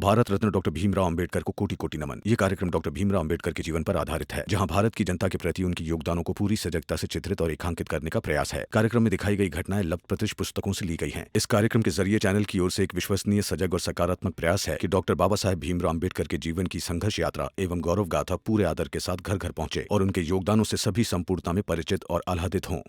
Bharat Ratna doctor Bhimrao Ambedkar को कोटि कोटि नमन। ये कार्यक्रम डॉक्टर भीमराव अंबेडकर के जीवन पर आधारित है, जहां भारत की जनता के प्रति उनके योगदानों को पूरी सजगता से चित्रित और रेखांकित करने का प्रयास है। कार्यक्रम में दिखाई गई घटनाएं लब्ध प्रतिष्ठ पुस्तकों से ली गई हैं। इस कार्यक्रम के जरिए चैनल की ओर से एक विश्वसनीय, सजग और सकारात्मक प्रयास है कि डॉक्टर बाबा साहेब भीमराव अंबेडकर के जीवन की संघर्ष यात्रा एवं गौरव गाथा पूरे आदर के साथ घर घर पहुंचे और उनके योगदानों से सभी संपूर्णता में परिचित और आह्लादित हों।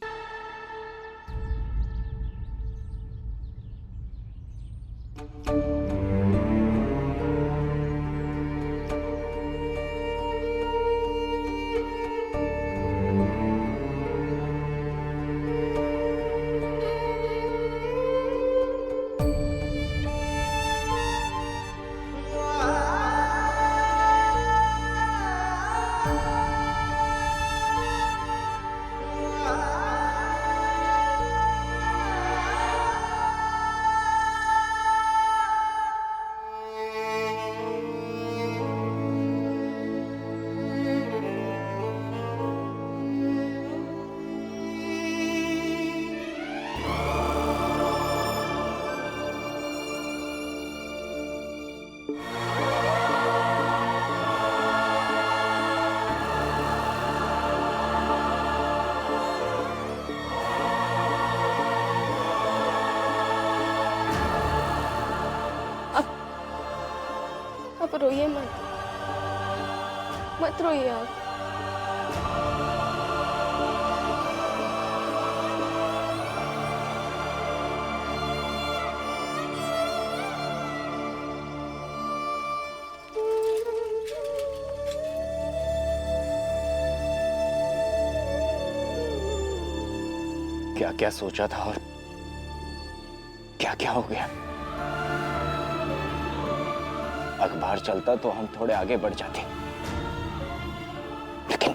आप रोइए मत, मत रोइए आप। क्या क्या सोचा था और क्या क्या हो गया। अखबार चलता तो हम थोड़े आगे बढ़ जाते, लेकिन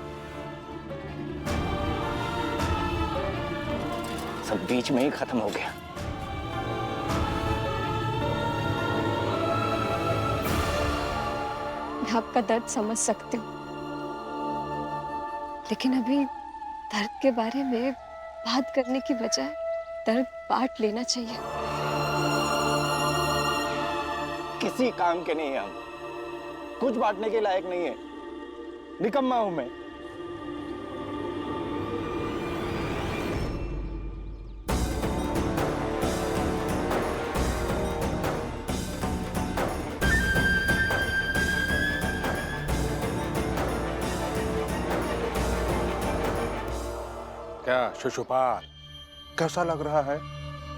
सब बीच में ही खत्म हो गया। मैं आपका दर्द समझ सकती हूँ, लेकिन अभी दर्द के बारे में बात करने की बजाय दर्द बांट लेना चाहिए। किसी काम के नहीं है हम, कुछ बांटने के लायक नहीं है, निकम्मा हूं मैं। क्या शिशुपाल, कैसा लग रहा है?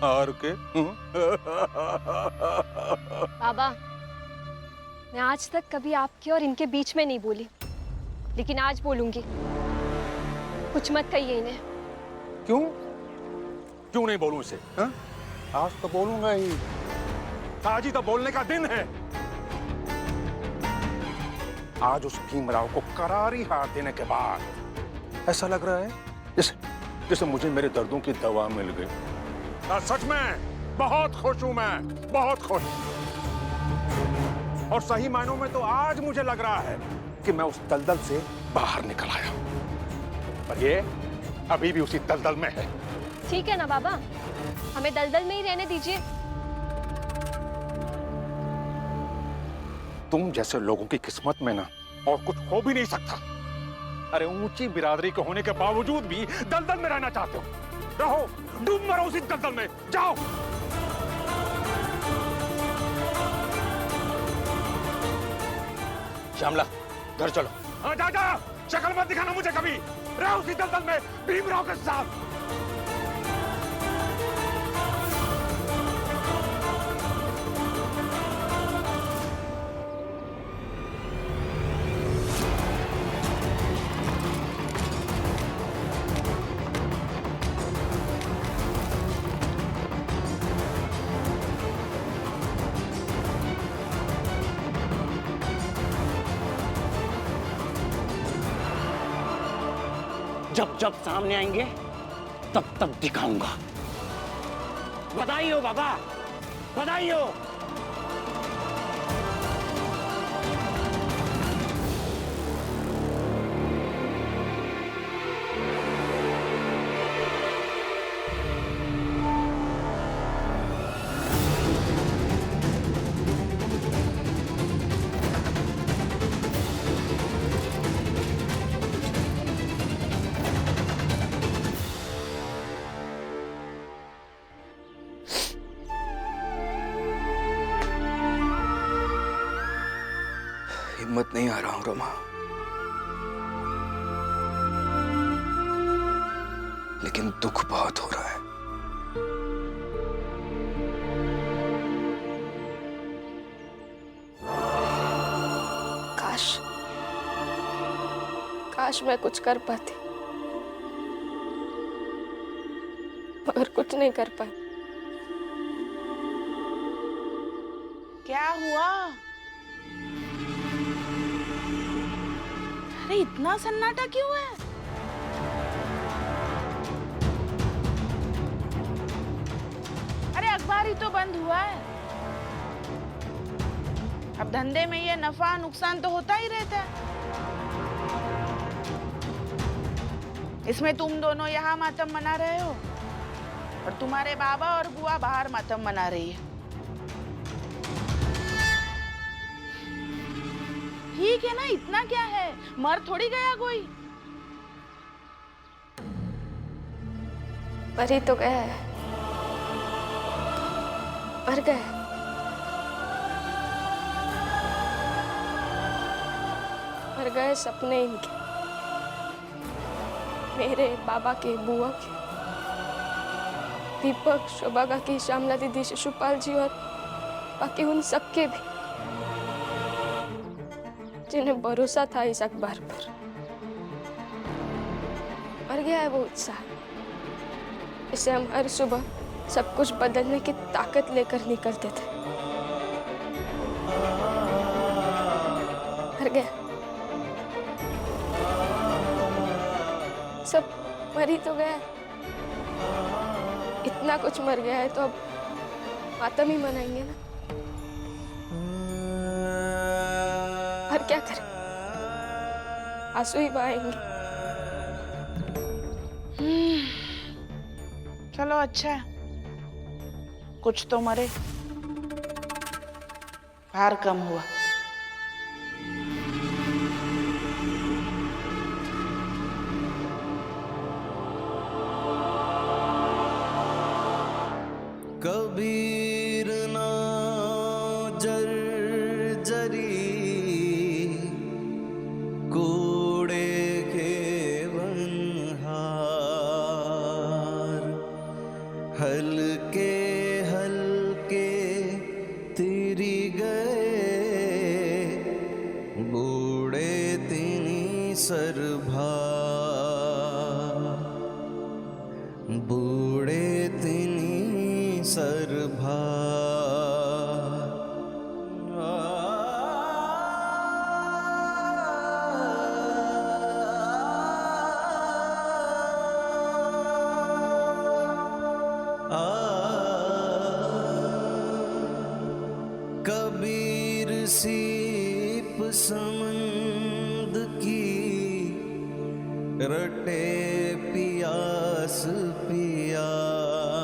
और के बाबा, मैं आज तक कभी आपके और इनके बीच में नहीं बोली, लेकिन आज बोलूंगी। कुछ मत कहिए इन्हें। क्यों? क्यों नहीं बोलूं इसे? हा? आज तो बोलूंगा ही। आज ही तो बोलने का दिन है। आज उस भीमराव को करारी हार देने के बाद ऐसा लग रहा है जैसे मुझे मेरे दर्दों की दवा मिल गई। सच में बहुत खुश हूं मैं, बहुत खुश। और सही मायनों में तो आज मुझे लग रहा है कि मैं उस दलदल से बाहर निकल आया, पर ये अभी भी उसी दलदल में है। ठीक है ना बाबा, हमें दलदल में ही रहने दीजिए। तुम जैसे लोगों की किस्मत में ना और कुछ हो भी नहीं सकता। अरे ऊंची बिरादरी के होने के बावजूद भी दलदल में रहना चाहते हो। रहो, डूब मरो उसी दलदल में, जाओ। श्यामला, घर चलो। हाँ, जा जा, शक्ल मत दिखाना मुझे कभी। रहो उसी दलदल में भीमराव के साथ। जब जब सामने आएंगे तब तब दिखाऊंगा। बधाई हो बाबा, बधाई हो। हिम्मत नहीं आ रहा हूं रमा, लेकिन दुख बहुत हो रहा है। काश मैं कुछ कर पाती, मगर कुछ नहीं कर पाई। क्या हुआ? अरे इतना सन्नाटा क्यों है? अरे अखबार ही तो बंद हुआ है। अब धंधे में ये नफा नुकसान तो होता ही रहता है। इसमें तुम दोनों यहाँ मातम मना रहे हो और तुम्हारे बाबा और बुआ बाहर मातम मना रही है। ठीक है ना, इतना क्या है, मर थोड़ी गया कोई। मर ही तो गया है, मर गए। मर गए सपने इनके, मेरे, बाबा के, बुआ के, दीपक, शोभा काकी, श्यामला दीदी, शिशुपाल जी और बाकी उन सबके भी, जिन्हें भरोसा था इस अखबार पर। मर गया है वो उत्साह, इसे हम हर सुबह सब कुछ बदलने की ताकत लेकर निकलते थे। मर गया, सब मर ही तो गया। इतना कुछ मर गया है तो अब मातम ही मनाएंगे ना, और क्या करें, आंसू ही बहाएंगे। चलो अच्छा है, कुछ तो मरे, भार कम हुआ। कबीर ना जर्जरी कूड़े के बनहार, हल्के हल्के तिरी गए बूढ़े तिनी सरभार, बूढ़े तिनी सरभार। कबीर सीप समंद की रटे पियास पियास,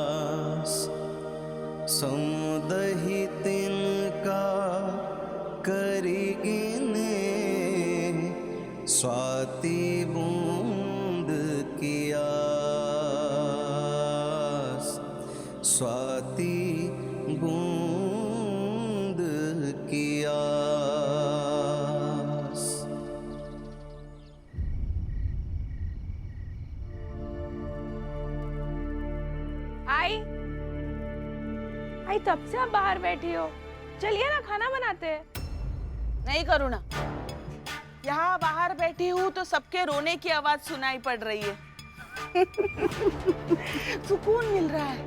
समुदही तिनका करी गिने स्वाति बूंद की आस, स्वाति बूंद की आस। आई तब से आप बाहर बैठी हो, चलिए ना खाना बनाते हैं। नहीं करुणा, यहाँ बाहर बैठी हूँ तो सबके रोने की आवाज सुनाई पड़ रही है। सुकून मिल रहा है।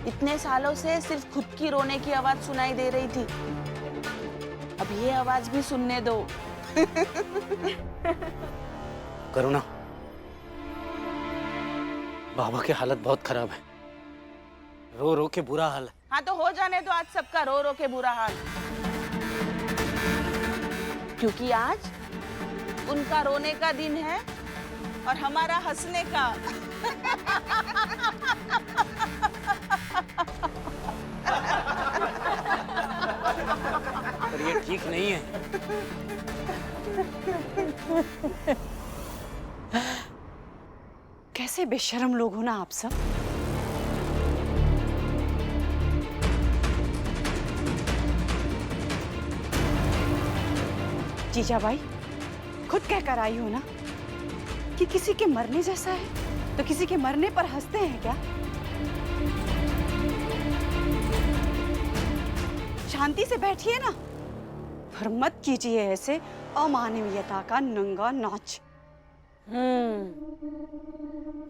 इतने सालों से सिर्फ खुद की रोने की आवाज सुनाई दे रही थी, अब ये आवाज भी सुनने दो। करुणा, बाबा की हालत बहुत खराब है, रो रो के बुरा हाल है। हाँ तो हो जाने दो आज सबका रो रो के बुरा हाल, क्योंकि आज उनका रोने का दिन है और हमारा हंसने का। पर ये ठीक नहीं है। कैसे बेशर्म लोग हो ना आप सब। जीजाबाई, खुद कहकर आई हो ना कि किसी के मरने जैसा है, तो किसी के मरने पर हंसते हैं क्या? शांति से बैठिए ना, पर मत कीजिए ऐसे अमानवीयता का नंगा नाच।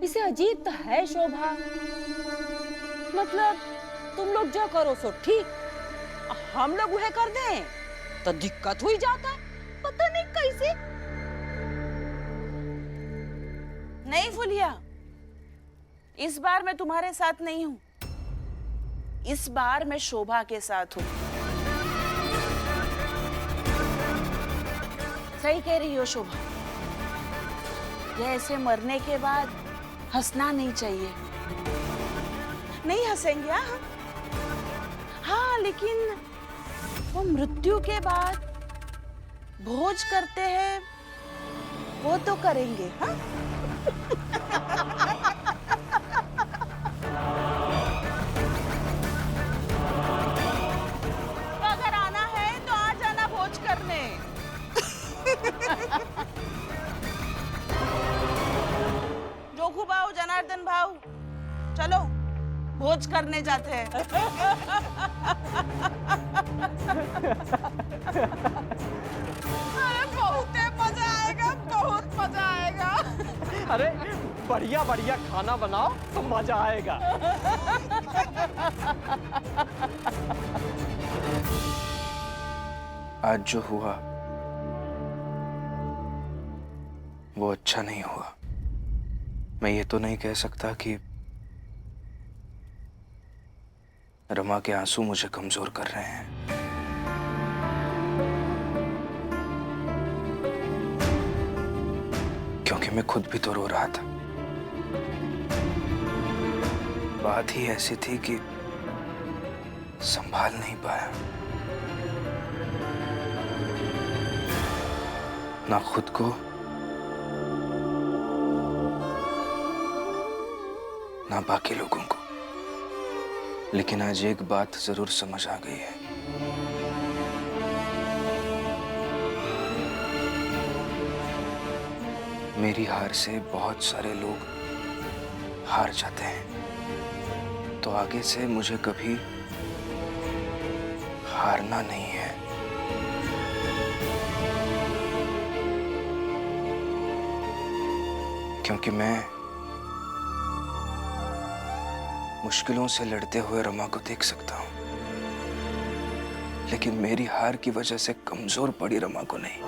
इसे अजीब तो है शोभा। मतलब तुम लोग जो करो सो ठीक, हम लोग वह कर दें तो दिक्कत हुई जाता है, पता नहीं कैसे। नहीं फुलिया, इस बार मैं तुम्हारे साथ नहीं हूं, इस बार मैं शोभा के साथ हूं। सही कह रही हो शोभा, ये ऐसे मरने के बाद हंसना नहीं चाहिए। नहीं हंसेंगे हम, हाँ, लेकिन वो मृत्यु के बाद भोज करते हैं वो तो करेंगे, हाँ? अगर आना है तो आ जाना भोज करने। जोखू भाऊ, जनार्दन भाऊ, चलो भोज करने जाते हैं। अरे बहुत मजा आएगा, बहुत मजा आएगा। अरे बढ़िया बढ़िया खाना बनाओ तो मजा आएगा। आज जो हुआ वो अच्छा नहीं हुआ। मैं ये तो नहीं कह सकता कि रमा के आंसू मुझे कमजोर कर रहे हैं। क्योंकि मैं खुद भी तो रो रहा था। बात ही ऐसी थी कि संभाल नहीं पाया, ना खुद को ना बाकी लोगों को। लेकिन आज एक बात जरूर समझ आ गई है। मेरी हार से बहुत सारे लोग हार जाते हैं, तो आगे से मुझे कभी हारना नहीं है। क्योंकि मैं मुश्किलों से लड़ते हुए रमा को देख सकता हूं, लेकिन मेरी हार की वजह से कमजोर पड़ी रमा को नहीं।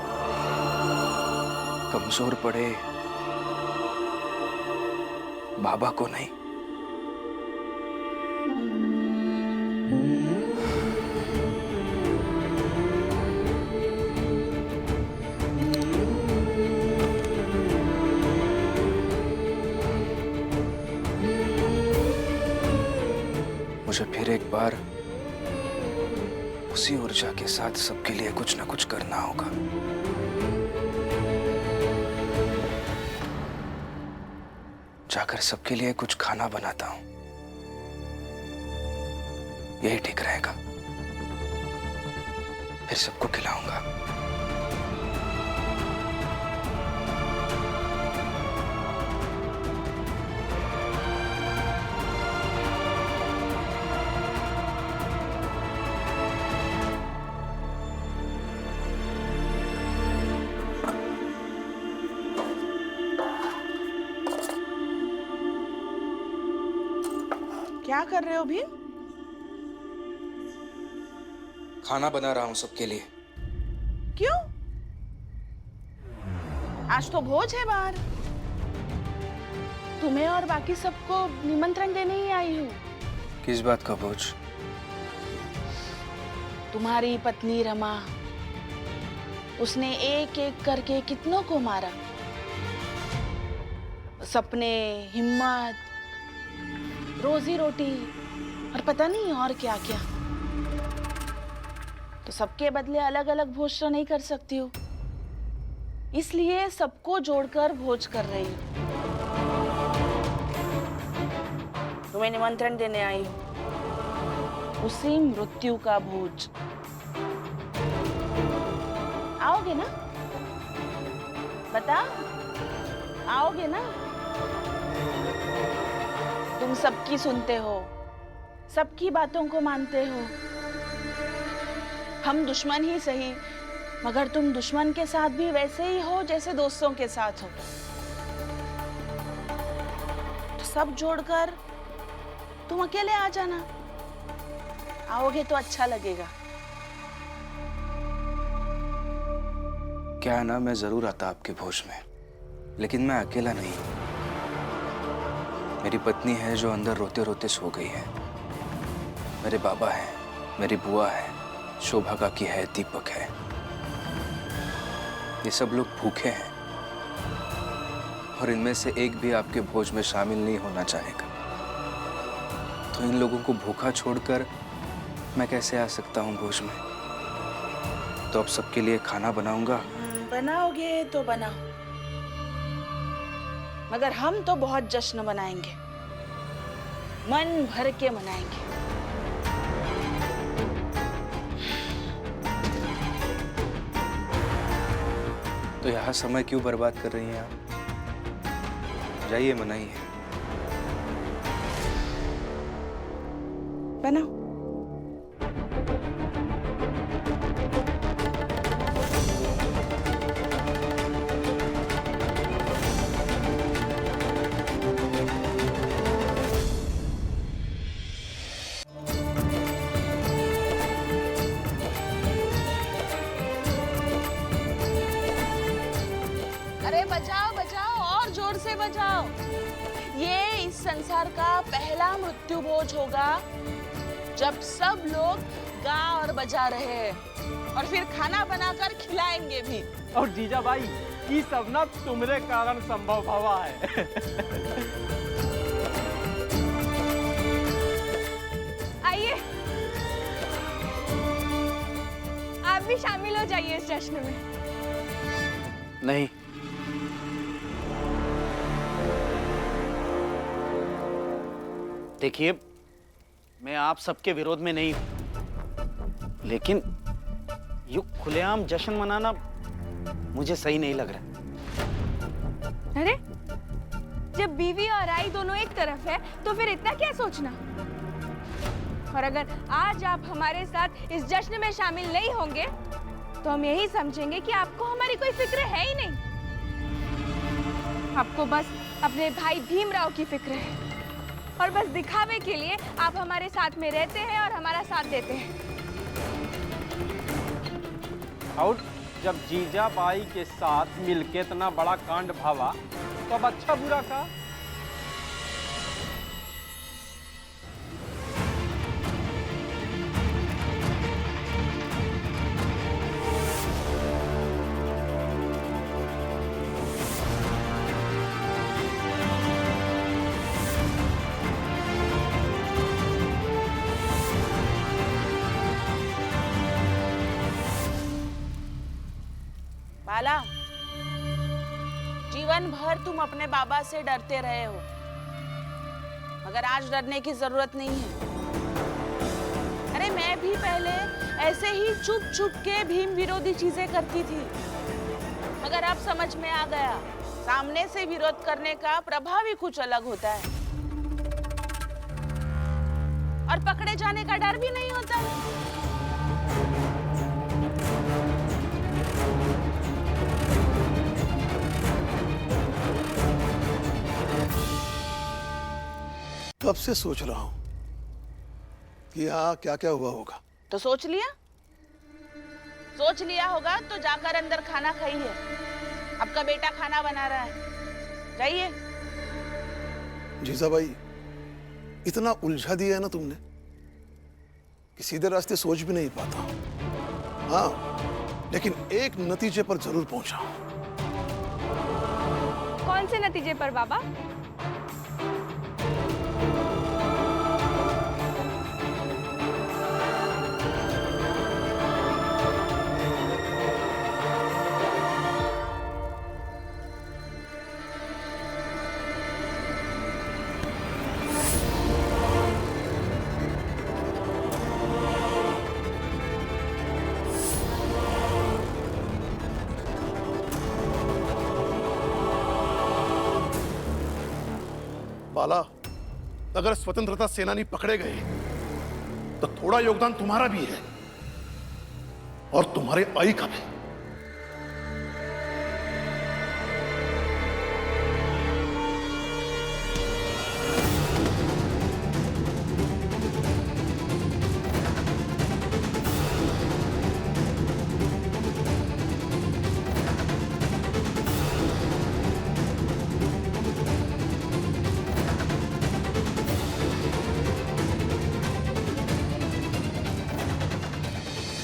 कमजोर पड़े बाबा को नहीं। मुझे फिर एक बार उसी ऊर्जा के साथ सबके लिए कुछ ना कुछ करना होगा। जाकर सबके लिए कुछ खाना बनाता हूं, यही ठीक रहेगा। फिर सबको खिलाऊंगा। क्या कर रहे हो भीम? खाना बना रहा हूं सबके लिए। क्यों? आज तो भोज है बाहर। तुम्हें और बाकी सबको निमंत्रण देने ही आई हूँ। किस बात का भोज? तुम्हारी पत्नी रमा, उसने एक एक करके कितनों को मारा। सपने, हिम्मत, रोजी रोटी और पता नहीं और क्या क्या। तो सबके बदले अलग अलग भोज तो नहीं कर सकती हो, इसलिए सबको जोड़कर भोज कर रही हूँ। तुम्हें निमंत्रण देने आई हूँ, उसी मृत्यु का भोज। आओ आओगे ना? बता, आओगे ना? तुम सबकी सुनते हो, सबकी बातों को मानते हो। हम दुश्मन ही सही, मगर तुम दुश्मन के साथ भी वैसे ही हो जैसे दोस्तों के साथ हो। तो सब जोड़कर तुम अकेले आ जाना। आओगे तो अच्छा लगेगा। क्या है ना, मैं जरूर आता आपके भोज में, लेकिन मैं अकेला नहीं। मेरी पत्नी है जो अंदर रोते रोते सो गई है। मेरे बाबा हैं, मेरी बुआ है, शोभा काकी है, दीपक है। ये सब लोग भूखे हैं और इनमें से एक भी आपके भोज में शामिल नहीं होना चाहेगा। तो इन लोगों को भूखा छोड़कर मैं कैसे आ सकता हूँ भोज में? तो अब सबके लिए खाना बनाऊंगा। बनाओगे तो बनाओ, मगर हम तो बहुत जश्न मनाएंगे, मन भर के मनाएंगे। तो यहाँ समय क्यों बर्बाद कर रही हैं आप? जाइए, मनाइए। बनाओ। अरे बजाओ बजाओ, और जोर से बजाओ। ये इस संसार का पहला मृत्यु भोज होगा जब सब लोग गा और बजा रहे हैं, और फिर खाना बनाकर खिलाएंगे भी। और जीजा भाई, ये सब ना तुम्हारे कारण संभव हुआ है। आइए, आप भी शामिल हो जाइए इस जश्न में। नहीं, देखिए, मैं आप सबके विरोध में नहीं हूं, लेकिन यूं खुलेआम जश्न मनाना मुझे सही नहीं लग रहा। अरे, जब बीवी और आई दोनों एक तरफ है, तो फिर इतना क्या सोचना? और अगर आज आप हमारे साथ इस जश्न में शामिल नहीं होंगे, तो हम यही समझेंगे कि आपको हमारी कोई फिक्र है ही नहीं। आपको बस अपने भाई भीमराव की फिक्र है, और बस दिखावे के लिए आप हमारे साथ में रहते हैं और हमारा साथ देते हैं। और जब जीजा बाई के साथ मिलके इतना बड़ा कांड भावा, तो अब अच्छा बुरा का? बाला, जीवन भर तुम अपने बाबा से डरते रहे हो, मगर आज डरने की जरूरत नहीं है। अरे मैं भी पहले ऐसे ही चुप चुप के भीम विरोधी चीजें करती थी, मगर अब समझ में आ गया, सामने से विरोध करने का प्रभाव ही कुछ अलग होता है, और पकड़े जाने का डर भी नहीं होता। कब से सोच रहा हूं कि यहाँ क्या क्या हुआ होगा। तो सोच लिया? सोच लिया होगा तो जाकर अंदर खाना खाइए। आपका बेटा खाना बना रहा है, जाइए। जीजाबाई, इतना उलझा दिया है ना तुमने कि सीधे रास्ते सोच भी नहीं पाता। हाँ, लेकिन एक नतीजे पर जरूर पहुंचा। कौन से नतीजे पर बाबा? बाला, अगर स्वतंत्रता सेनानी पकड़े गए तो थोड़ा योगदान तुम्हारा भी है और तुम्हारे आई का भी।